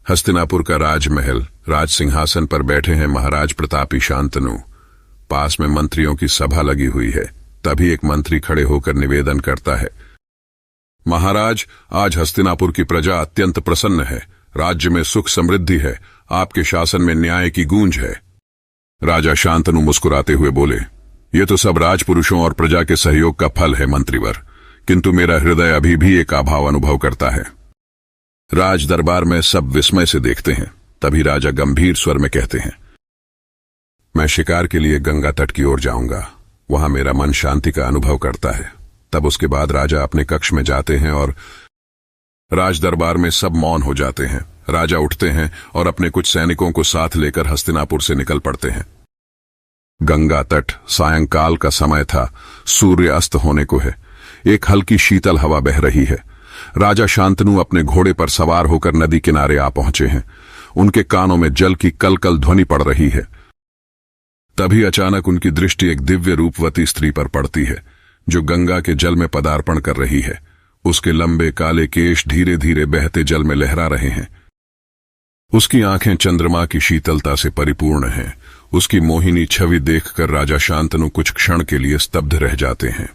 हस्तिनापुर का राजमहल, राज सिंहासन पर बैठे हैं महाराज प्रतापी शांतनु। पास में मंत्रियों की सभा लगी हुई है। तभी एक मंत्री खड़े होकर निवेदन करता है, महाराज, आज हस्तिनापुर की प्रजा अत्यंत प्रसन्न है। राज्य में सुख समृद्धि है। आपके शासन में न्याय की गूंज है। राजा शांतनु मुस्कुराते हुए बोले, ये तो सब राजपुरुषों और प्रजा के सहयोग का फल है मंत्रीवर, किंतु मेरा हृदय अभी भी एक अभाव अनुभव करता है। राज दरबार में सब विस्मय से देखते हैं। तभी राजा गंभीर स्वर में कहते हैं, मैं शिकार के लिए गंगा तट की ओर जाऊंगा। वहां मेरा मन शांति का अनुभव करता है। तब उसके बाद राजा अपने कक्ष में जाते हैं और राज दरबार में सब मौन हो जाते हैं। राजा उठते हैं और अपने कुछ सैनिकों को साथ लेकर हस्तिनापुर से निकल पड़ते हैं। गंगा तट, सायंकाल का समय था। सूर्य अस्त होने को है। एक हल्की शीतल हवा बह रही है। राजा शांतनु अपने घोड़े पर सवार होकर नदी किनारे आ पहुंचे हैं। उनके कानों में जल की कलकल ध्वनि पड़ रही है। तभी अचानक उनकी दृष्टि एक दिव्य रूपवती स्त्री पर पड़ती है, जो गंगा के जल में पदार्पण कर रही है। उसके लंबे काले केश धीरे धीरे बहते जल में लहरा रहे हैं। उसकी आंखें चंद्रमा की शीतलता से परिपूर्ण हैं। उसकी मोहिनी छवि देखकर राजा शांतनु कुछ क्षण के लिए स्तब्ध रह जाते हैं।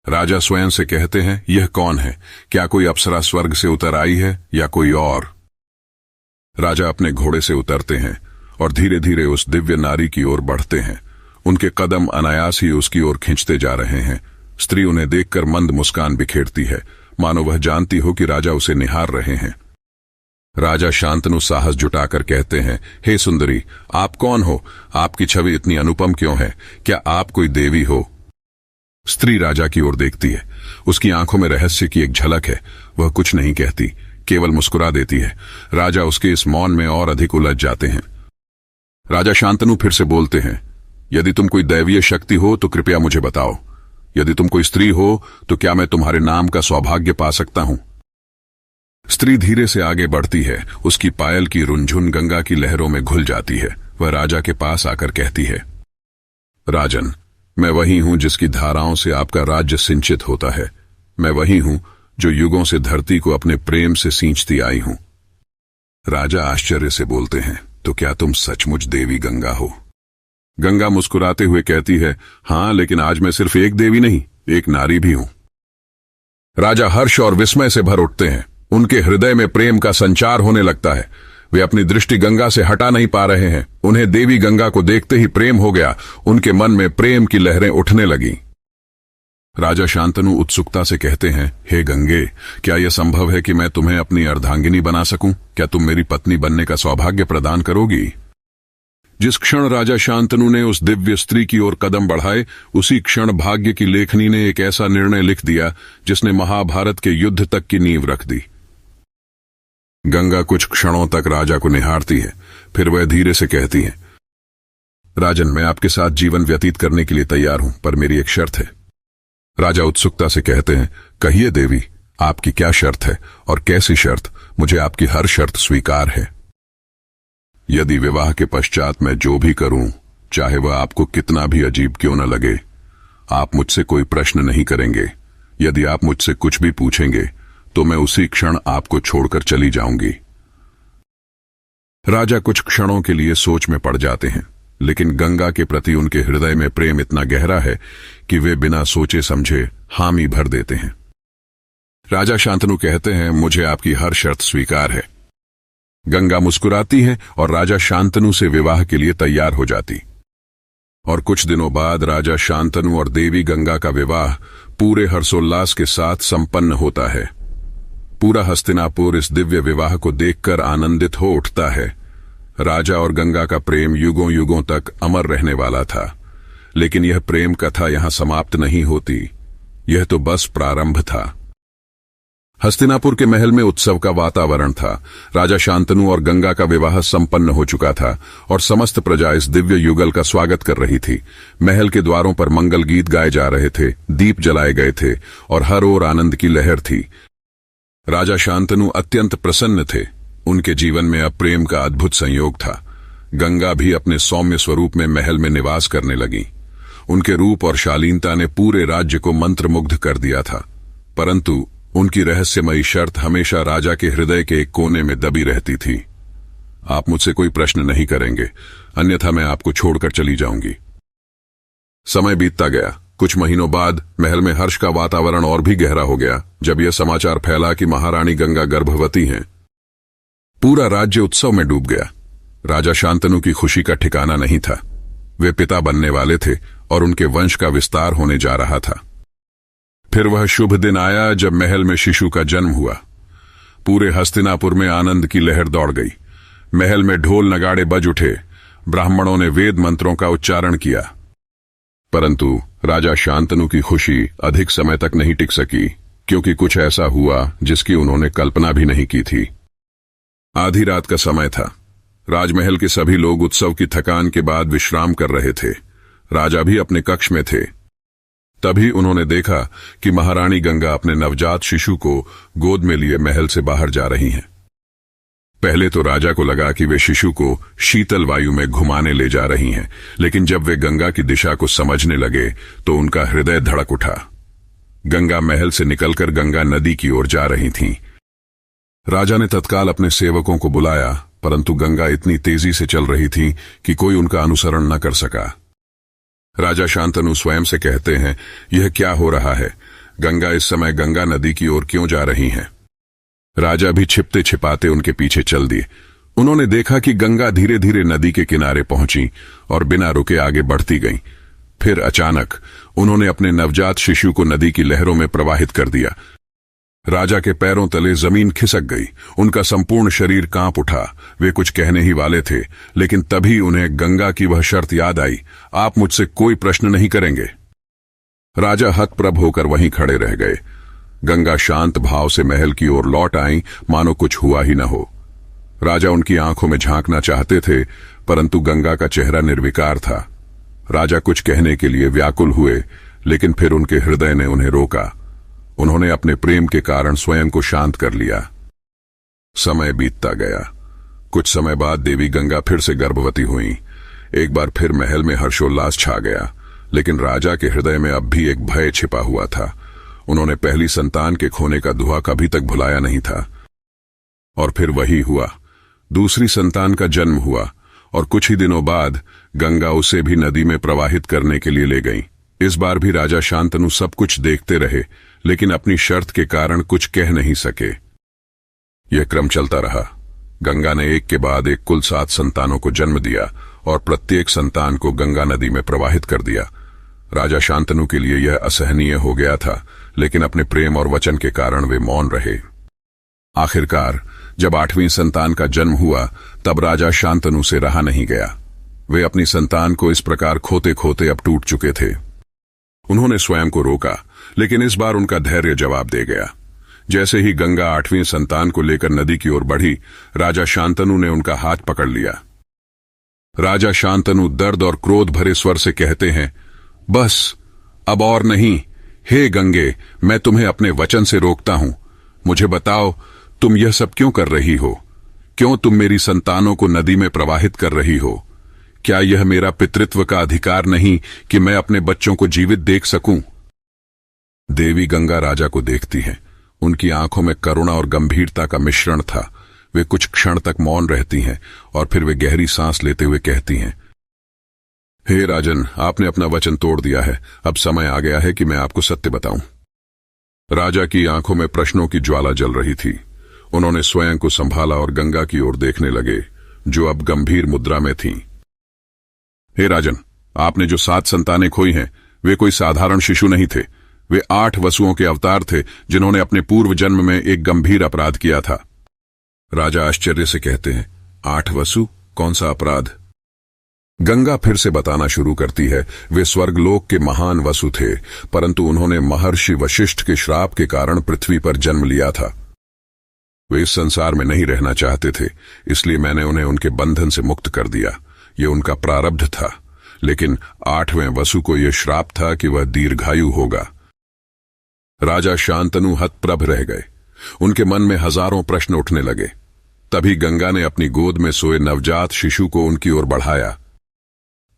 राजा स्वयं से कहते हैं, यह कौन है? क्या कोई अप्सरा स्वर्ग से उतर आई है या कोई और? राजा अपने घोड़े से उतरते हैं और धीरे धीरे उस दिव्य नारी की ओर बढ़ते हैं। उनके कदम अनायास ही उसकी ओर खींचते जा रहे हैं। स्त्री उन्हें देखकर मंद मुस्कान बिखेरती है, मानो वह जानती हो कि राजा उसे निहार रहे हैं। राजा शांतनु साहस जुटाकर कहते हैं, हे सुंदरी, आप कौन हो? आपकी छवि इतनी अनुपम क्यों है? क्या आप कोई देवी हो? स्त्री राजा की ओर देखती है। उसकी आंखों में रहस्य की एक झलक है। वह कुछ नहीं कहती, केवल मुस्कुरा देती है। राजा उसके इस मौन में और अधिक उलझ जाते हैं। राजा शांतनु फिर से बोलते हैं, यदि तुम कोई दैवीय शक्ति हो तो कृपया मुझे बताओ। यदि तुम कोई स्त्री हो तो क्या मैं तुम्हारे नाम का सौभाग्य पा सकता हूं? स्त्री धीरे से आगे बढ़ती है। उसकी पायल की रुंझुन गंगा की लहरों में घुल जाती है। वह राजा के पास आकर कहती है, राजन, मैं वही हूं जिसकी धाराओं से आपका राज्य सिंचित होता है। मैं वही हूं जो युगों से धरती को अपने प्रेम से सींचती आई हूं। राजा आश्चर्य से बोलते हैं, तो क्या तुम सचमुच देवी गंगा हो? गंगा मुस्कुराते हुए कहती है, हां, लेकिन आज मैं सिर्फ एक देवी नहीं, एक नारी भी हूं। राजा हर्ष और विस्मय से भर उठते हैं। उनके हृदय में प्रेम का संचार होने लगता है। वे अपनी दृष्टि गंगा से हटा नहीं पा रहे हैं। उन्हें देवी गंगा को देखते ही प्रेम हो गया। उनके मन में प्रेम की लहरें उठने लगी। राजा शांतनु उत्सुकता से कहते हैं, हे गंगे, क्या यह संभव है कि मैं तुम्हें अपनी अर्धांगिनी बना सकूं? क्या तुम मेरी पत्नी बनने का सौभाग्य प्रदान करोगी? जिस क्षण राजा शांतनु ने उस दिव्य स्त्री की ओर कदम बढ़ाए, उसी क्षण भाग्य की लेखनी ने एक ऐसा निर्णय लिख दिया जिसने महाभारत के युद्ध तक की नींव रख दी। गंगा कुछ क्षणों तक राजा को निहारती है। फिर वह धीरे से कहती है, राजन, मैं आपके साथ जीवन व्यतीत करने के लिए तैयार हूं, पर मेरी एक शर्त है। राजा उत्सुकता से कहते हैं, कहिए देवी, आपकी क्या शर्त है और कैसी शर्त? मुझे आपकी हर शर्त स्वीकार है। यदि विवाह के पश्चात मैं जो भी करूं, चाहे वह आपको कितना भी अजीब क्यों न लगे, आप मुझसे कोई प्रश्न नहीं करेंगे। यदि आप मुझसे कुछ भी पूछेंगे तो मैं उसी क्षण आपको छोड़कर चली जाऊंगी। राजा कुछ क्षणों के लिए सोच में पड़ जाते हैं, लेकिन गंगा के प्रति उनके हृदय में प्रेम इतना गहरा है कि वे बिना सोचे समझे हामी भर देते हैं। राजा शांतनु कहते हैं, मुझे आपकी हर शर्त स्वीकार है। गंगा मुस्कुराती है और राजा शांतनु से विवाह के लिए तैयार हो जाती। और कुछ दिनों बाद राजा शांतनु और देवी गंगा का विवाह पूरे हर्षोल्लास के साथ संपन्न होता है। पूरा हस्तिनापुर इस दिव्य विवाह को देखकर आनंदित हो उठता है। राजा और गंगा का प्रेम युगों युगों तक अमर रहने वाला था। लेकिन यह प्रेम कथा यहां समाप्त नहीं होती। यह तो बस प्रारंभ था। हस्तिनापुर के महल में उत्सव का वातावरण था। राजा शांतनु और गंगा का विवाह संपन्न हो चुका था और समस्त प्रजा इस दिव्य युगल का स्वागत कर रही थी। महल के द्वारों पर मंगल गीत गाए जा रहे थे, दीप जलाए गए थे और हर ओर आनंद की लहर थी। राजा शांतनु अत्यंत प्रसन्न थे। उनके जीवन में अब प्रेम का अद्भुत संयोग था। गंगा भी अपने सौम्य स्वरूप में महल में निवास करने लगी। उनके रूप और शालीनता ने पूरे राज्य को मंत्रमुग्ध कर दिया था, परंतु उनकी रहस्यमयी शर्त हमेशा राजा के हृदय के एक कोने में दबी रहती थी। आप मुझसे कोई प्रश्न नहीं करेंगे, अन्यथा मैं आपको छोड़कर चली जाऊंगी। समय बीतता गया। कुछ महीनों बाद महल में हर्ष का वातावरण और भी गहरा हो गया जब यह समाचार फैला कि महारानी गंगा गर्भवती हैं। पूरा राज्य उत्सव में डूब गया। राजा शांतनु की खुशी का ठिकाना नहीं था। वे पिता बनने वाले थे और उनके वंश का विस्तार होने जा रहा था। फिर वह शुभ दिन आया जब महल में शिशु का जन्म हुआ। पूरे हस्तिनापुर में आनंद की लहर दौड़ गई। महल में ढोल नगाड़े बज उठे। ब्राह्मणों ने वेद मंत्रों का उच्चारण किया। परंतु राजा शांतनु की खुशी अधिक समय तक नहीं टिक सकी, क्योंकि कुछ ऐसा हुआ जिसकी उन्होंने कल्पना भी नहीं की थी। आधी रात का समय था। राजमहल के सभी लोग उत्सव की थकान के बाद विश्राम कर रहे थे। राजा भी अपने कक्ष में थे। तभी उन्होंने देखा कि महारानी गंगा अपने नवजात शिशु को गोद में लिए महल से बाहर जा रही हैं। पहले तो राजा को लगा कि वे शिशु को शीतल वायु में घुमाने ले जा रही हैं, लेकिन जब वे गंगा की दिशा को समझने लगे तो उनका हृदय धड़क उठा। गंगा महल से निकलकर गंगा नदी की ओर जा रही थीं। राजा ने तत्काल अपने सेवकों को बुलाया, परंतु गंगा इतनी तेजी से चल रही थी कि कोई उनका अनुसरण न कर सका। राजा शांतनु स्वयं से कहते हैं, यह क्या हो रहा है? गंगा इस समय गंगा नदी की ओर क्यों जा रही हैं? राजा भी छिपते छिपाते उनके पीछे चल दिए। उन्होंने देखा कि गंगा धीरे धीरे नदी के किनारे पहुंची और बिना रुके आगे बढ़ती गईं। फिर अचानक उन्होंने अपने नवजात शिशु को नदी की लहरों में प्रवाहित कर दिया। राजा के पैरों तले जमीन खिसक गई। उनका संपूर्ण शरीर कांप उठा। वे कुछ कहने ही वाले थे, लेकिन तभी उन्हें गंगा की वह शर्त याद आई, आप मुझसे कोई प्रश्न नहीं करेंगे। राजा हतप्रभ होकर वहीं खड़े रह गए। गंगा शांत भाव से महल की ओर लौट आई, मानो कुछ हुआ ही न हो। राजा उनकी आंखों में झांकना चाहते थे, परंतु गंगा का चेहरा निर्विकार था। राजा कुछ कहने के लिए व्याकुल हुए, लेकिन फिर उनके हृदय ने उन्हें रोका। उन्होंने अपने प्रेम के कारण स्वयं को शांत कर लिया। समय बीतता गया। कुछ समय बाद देवी गंगा फिर से गर्भवती हुई। एक बार फिर महल में हर्षोल्लास छा गया, लेकिन राजा के हृदय में अब भी एक भय छिपा हुआ था। उन्होंने पहली संतान के खोने का दुआ कभी तक भुलाया नहीं था। और फिर वही हुआ। दूसरी संतान का जन्म हुआ और कुछ ही दिनों बाद गंगा उसे भी नदी में प्रवाहित करने के लिए ले गई। इस बार भी राजा शांतनु सब कुछ देखते रहे, लेकिन अपनी शर्त के कारण कुछ कह नहीं सके। यह क्रम चलता रहा। गंगा ने एक के बाद एक कुल 7 संतानों को जन्म दिया और प्रत्येक संतान को गंगा नदी में प्रवाहित कर दिया। राजा शांतनु के लिए यह असहनीय हो गया था, लेकिन अपने प्रेम और वचन के कारण वे मौन रहे। आखिरकार जब 8वीं संतान का जन्म हुआ, तब राजा शांतनु से रहा नहीं गया। वे अपनी संतान को इस प्रकार खोते खोते अब टूट चुके थे। उन्होंने स्वयं को रोका, लेकिन इस बार उनका धैर्य जवाब दे गया। जैसे ही गंगा 8वीं संतान को लेकर नदी की ओर बढ़ी, राजा शांतनु ने उनका हाथ पकड़ लिया। राजा शांतनु दर्द और क्रोध भरे स्वर से कहते हैं, बस अब और नहीं। हे गंगे, मैं तुम्हें अपने वचन से रोकता हूं। मुझे बताओ, तुम यह सब क्यों कर रही हो? क्यों तुम मेरी संतानों को नदी में प्रवाहित कर रही हो? क्या यह मेरा पितृत्व का अधिकार नहीं कि मैं अपने बच्चों को जीवित देख सकूं? देवी गंगा राजा को देखती है। उनकी आंखों में करुणा और गंभीरता का मिश्रण था। वे कुछ क्षण तक मौन रहती हैं और फिर वे गहरी सांस लेते हुए कहती हैं, हे राजन, आपने अपना वचन तोड़ दिया है। अब समय आ गया है कि मैं आपको सत्य बताऊं। राजा की आंखों में प्रश्नों की ज्वाला जल रही थी। उन्होंने स्वयं को संभाला और गंगा की ओर देखने लगे, जो अब गंभीर मुद्रा में थीं। हे राजन, आपने जो 7 संतानें खोई हैं, वे कोई साधारण शिशु नहीं थे। वे 8 वसुओं के अवतार थे, जिन्होंने अपने पूर्व जन्म में एक गंभीर अपराध किया था। राजा आश्चर्य से कहते हैं, 8 वसु? कौन सा अपराध? गंगा फिर से बताना शुरू करती है, वे स्वर्गलोक के महान वसु थे, परंतु उन्होंने महर्षि वशिष्ठ के श्राप के कारण पृथ्वी पर जन्म लिया था। वे इस संसार में नहीं रहना चाहते थे, इसलिए मैंने उन्हें उनके बंधन से मुक्त कर दिया। ये उनका प्रारब्ध था, लेकिन 8वें वसु को यह श्राप था कि वह दीर्घायु होगा। राजा शांतनु हतप्रभ रह गए। उनके मन में हजारों प्रश्न उठने लगे। तभी गंगा ने अपनी गोद में सोए नवजात शिशु को उनकी ओर बढ़ाया।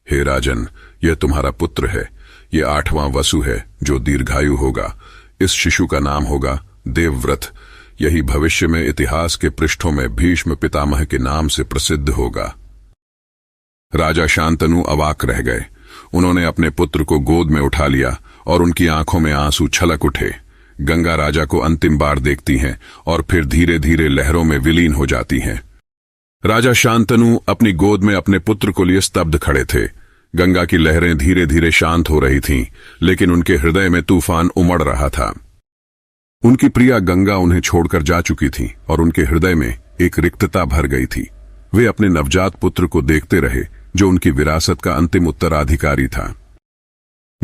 हे राजन, यह तुम्हारा पुत्र है। यह 8वां वसु है जो दीर्घायु होगा। इस शिशु का नाम होगा देवव्रत, यही भविष्य में इतिहास के पृष्ठों में भीष्म पितामह के नाम से प्रसिद्ध होगा। राजा शांतनु अवाक रह गए। उन्होंने अपने पुत्र को गोद में उठा लिया और उनकी आंखों में आंसू छलक उठे। गंगा राजा को अंतिम बार देखती हैं और फिर धीरे धीरे लहरों में विलीन हो जाती हैं। राजा शांतनु अपनी गोद में अपने पुत्र को लिए स्तब्ध खड़े थे। गंगा की लहरें धीरे धीरे शांत हो रही थीं, लेकिन उनके हृदय में तूफान उमड़ रहा था। उनकी प्रिया गंगा उन्हें छोड़कर जा चुकी थी और उनके हृदय में एक रिक्तता भर गई थी। वे अपने नवजात पुत्र को देखते रहे, जो उनकी विरासत का अंतिम उत्तराधिकारी था।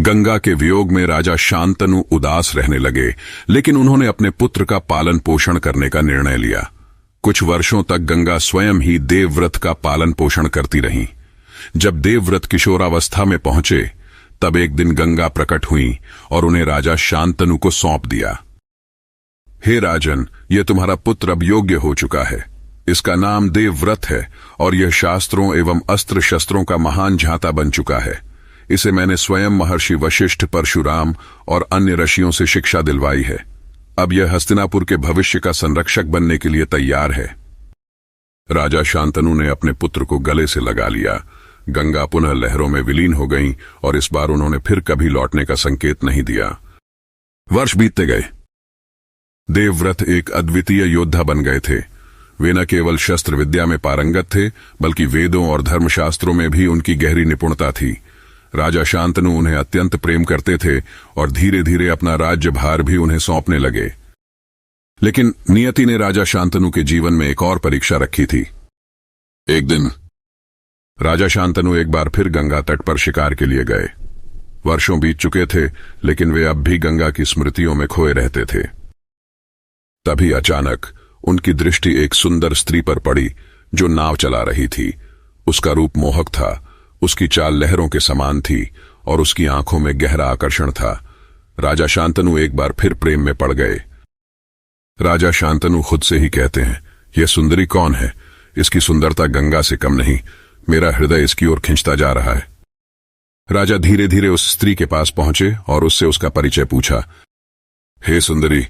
गंगा के वियोग में राजा शांतनु उदास रहने लगे, लेकिन उन्होंने अपने पुत्र का पालन पोषण करने का निर्णय लिया। कुछ वर्षों तक गंगा स्वयं ही देवव्रत का पालन पोषण करती रहीं। जब देवव्रत किशोरावस्था में पहुंचे, तब एक दिन गंगा प्रकट हुई और उन्हें राजा शांतनु को सौंप दिया। हे राजन, यह तुम्हारा पुत्र अब योग्य हो चुका है। इसका नाम देवव्रत है और यह शास्त्रों एवं अस्त्र शस्त्रों का महान झांता बन चुका है। इसे मैंने स्वयं महर्षि वशिष्ठ, परशुराम और अन्य ऋषियों से शिक्षा दिलवाई है। अब यह हस्तिनापुर के भविष्य का संरक्षक बनने के लिए तैयार है। राजा शांतनु ने अपने पुत्र को गले से लगा लिया। गंगा पुनः लहरों में विलीन हो गईं और इस बार उन्होंने फिर कभी लौटने का संकेत नहीं दिया। वर्ष बीतते गए। देवव्रत एक अद्वितीय योद्धा बन गए थे। वे न केवल शस्त्र विद्या में पारंगत थे, बल्कि वेदों और धर्मशास्त्रों में भी उनकी गहरी निपुणता थी। राजा शांतनु उन्हें अत्यंत प्रेम करते थे और धीरे धीरे अपना राज्यभार भी उन्हें सौंपने लगे। लेकिन नियति ने राजा शांतनु के जीवन में एक और परीक्षा रखी थी। एक दिन राजा शांतनु एक बार फिर गंगा तट पर शिकार के लिए गए। वर्षों बीत चुके थे, लेकिन वे अब भी गंगा की स्मृतियों में खोए रहते थे। तभी अचानक उनकी दृष्टि एक सुंदर स्त्री पर पड़ी, जो नाव चला रही थी। उसका रूप मोहक था, उसकी चाल लहरों के समान थी और उसकी आंखों में गहरा आकर्षण था। राजा शांतनु एक बार फिर प्रेम में पड़ गए। राजा शांतनु खुद से ही कहते हैं, यह सुंदरी कौन है? इसकी सुंदरता गंगा से कम नहीं। मेरा हृदय इसकी ओर खिंचता जा रहा है। राजा धीरे धीरे उस स्त्री के पास पहुंचे और उससे उसका परिचय पूछा। हे सुंदरी,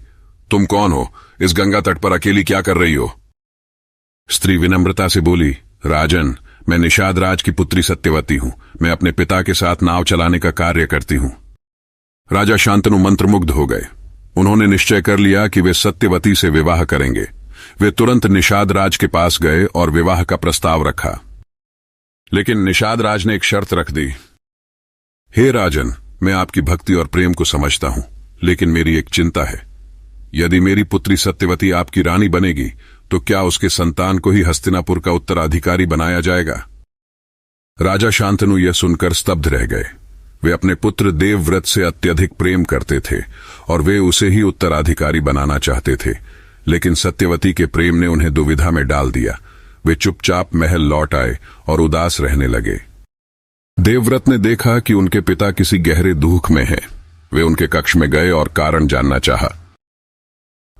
तुम कौन हो? इस गंगा तट पर अकेली क्या कर रही हो? स्त्री विनम्रता से बोली, राजन, मैं निषाद राज की पुत्री सत्यवती हूं। मैं अपने पिता के साथ नाव चलाने का कार्य करती हूं। राजा शांतनु मंत्रमुग्ध हो गए। उन्होंने निश्चय कर लिया कि वे सत्यवती से विवाह करेंगे। वे तुरंत निषाद राज के पास गए और विवाह का प्रस्ताव रखा। लेकिन निषाद राज ने एक शर्त रख दी। हे राजन, मैं आपकी भक्ति और प्रेम को समझता हूं, लेकिन मेरी एक चिंता है। यदि मेरी पुत्री सत्यवती आपकी रानी बनेगी, तो क्या उसके संतान को ही हस्तिनापुर का उत्तराधिकारी बनाया जाएगा? राजा शांतनु यह सुनकर स्तब्ध रह गए। वे अपने पुत्र देवव्रत से अत्यधिक प्रेम करते थे और वे उसे ही उत्तराधिकारी बनाना चाहते थे, लेकिन सत्यवती के प्रेम ने उन्हें दुविधा में डाल दिया। वे चुपचाप महल लौट आए और उदास रहने लगे। देवव्रत ने देखा कि उनके पिता किसी गहरे दुख में हैं। वे उनके कक्ष में गए और कारण जानना चाहा।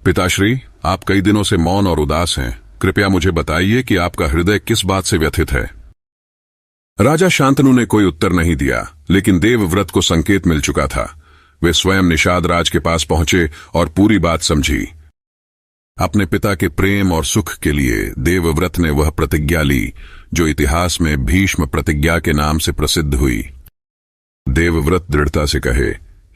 पिताश्री, आप कई दिनों से मौन और उदास हैं। कृपया मुझे बताइए कि आपका हृदय किस बात से व्यथित है। राजा शांतनु ने कोई उत्तर नहीं दिया, लेकिन देवव्रत को संकेत मिल चुका था। वे स्वयं निषाद राज के पास पहुंचे और पूरी बात समझी। अपने पिता के प्रेम और सुख के लिए देवव्रत ने वह प्रतिज्ञा ली, जो इतिहास में भीष्म प्रतिज्ञा के नाम से प्रसिद्ध हुई। देवव्रत दृढ़ता से कहे,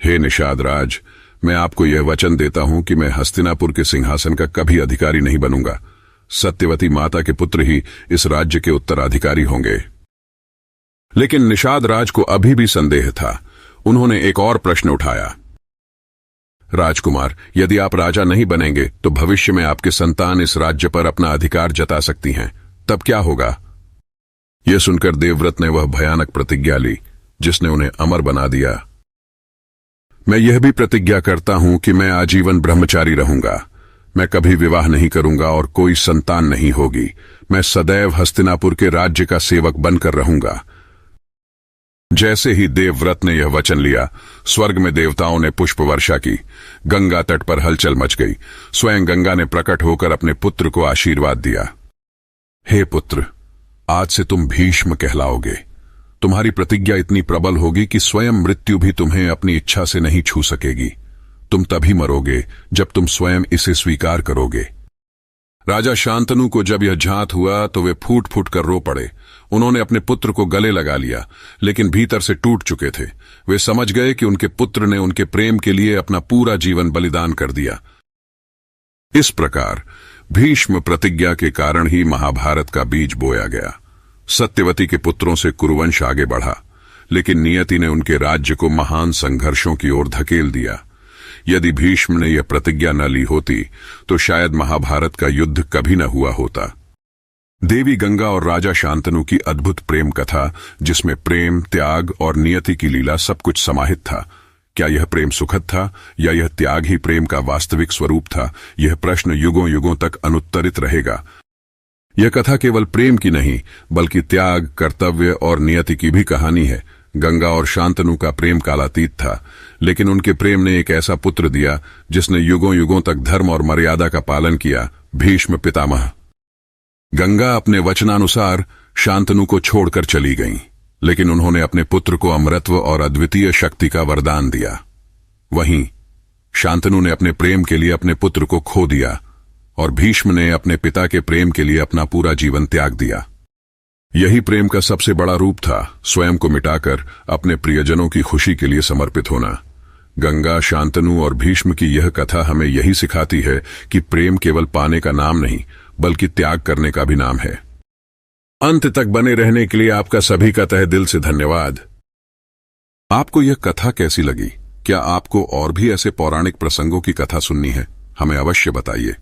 हे निषाद राज, मैं आपको यह वचन देता हूं कि मैं हस्तिनापुर के सिंहासन का कभी अधिकारी नहीं बनूंगा। सत्यवती माता के पुत्र ही इस राज्य के उत्तराधिकारी होंगे। लेकिन निषाद राज को अभी भी संदेह था। उन्होंने एक और प्रश्न उठाया। राजकुमार, यदि आप राजा नहीं बनेंगे तो भविष्य में आपके संतान इस राज्य पर अपना अधिकार जता सकती हैं। तब क्या होगा? यह सुनकर देवव्रत ने वह भयानक प्रतिज्ञा ली, जिसने उन्हें अमर बना दिया। मैं यह भी प्रतिज्ञा करता हूं कि मैं आजीवन ब्रह्मचारी रहूंगा। मैं कभी विवाह नहीं करूंगा और कोई संतान नहीं होगी। मैं सदैव हस्तिनापुर के राज्य का सेवक बनकर रहूंगा। जैसे ही देवव्रत ने यह वचन लिया, स्वर्ग में देवताओं ने पुष्प वर्षा की। गंगा तट पर हलचल मच गई। स्वयं गंगा ने प्रकट होकर अपने पुत्र को आशीर्वाद दिया। हे पुत्र, आज से तुम भीष्म कहलाओगे। तुम्हारी प्रतिज्ञा इतनी प्रबल होगी कि स्वयं मृत्यु भी तुम्हें अपनी इच्छा से नहीं छू सकेगी। तुम तभी मरोगे जब तुम स्वयं इसे स्वीकार करोगे। राजा शांतनु को जब यह झांत हुआ तो वे फूट फूट कर रो पड़े। उन्होंने अपने पुत्र को गले लगा लिया, लेकिन भीतर से टूट चुके थे। वे समझ गए कि उनके पुत्र ने उनके प्रेम के लिए अपना पूरा जीवन बलिदान कर दिया। इस प्रकार भीष्म प्रतिज्ञा के कारण ही महाभारत का बीज बोया गया। सत्यवती के पुत्रों से कुरुवंश आगे बढ़ा, लेकिन नियति ने उनके राज्य को महान संघर्षों की ओर धकेल दिया। यदि भीष्म ने यह प्रतिज्ञा न ली होती तो शायद महाभारत का युद्ध कभी न हुआ होता। देवी गंगा और राजा शांतनु की अद्भुत प्रेम कथा, जिसमें प्रेम, त्याग और नियति की लीला सब कुछ समाहित था। क्या यह प्रेम सुखद था या यह त्याग ही प्रेम का वास्तविक स्वरूप था? यह प्रश्न युगों युगों तक अनुत्तरित रहेगा। यह कथा केवल प्रेम की नहीं, बल्कि त्याग, कर्तव्य और नियति की भी कहानी है। गंगा और शांतनु का प्रेम कालातीत था, लेकिन उनके प्रेम ने एक ऐसा पुत्र दिया जिसने युगों युगों तक धर्म और मर्यादा का पालन किया, भीष्म पितामह। गंगा अपने वचनानुसार शांतनु को छोड़कर चली गईं, लेकिन उन्होंने अपने पुत्र को अमरत्व और अद्वितीय शक्ति का वरदान दिया। वहीं शांतनु ने अपने प्रेम के लिए अपने पुत्र को खो दिया और भीष्म ने अपने पिता के प्रेम के लिए अपना पूरा जीवन त्याग दिया। यही प्रेम का सबसे बड़ा रूप था, स्वयं को मिटाकर अपने प्रियजनों की खुशी के लिए समर्पित होना। गंगा, शांतनु और भीष्म की यह कथा हमें यही सिखाती है कि प्रेम केवल पाने का नाम नहीं, बल्कि त्याग करने का भी नाम है। अंत तक बने रहने के लिए आपका सभी का तहे दिल से धन्यवाद। आपको यह कथा कैसी लगी? क्या आपको और भी ऐसे पौराणिक प्रसंगों की कथा सुननी है? हमें अवश्य बताइए।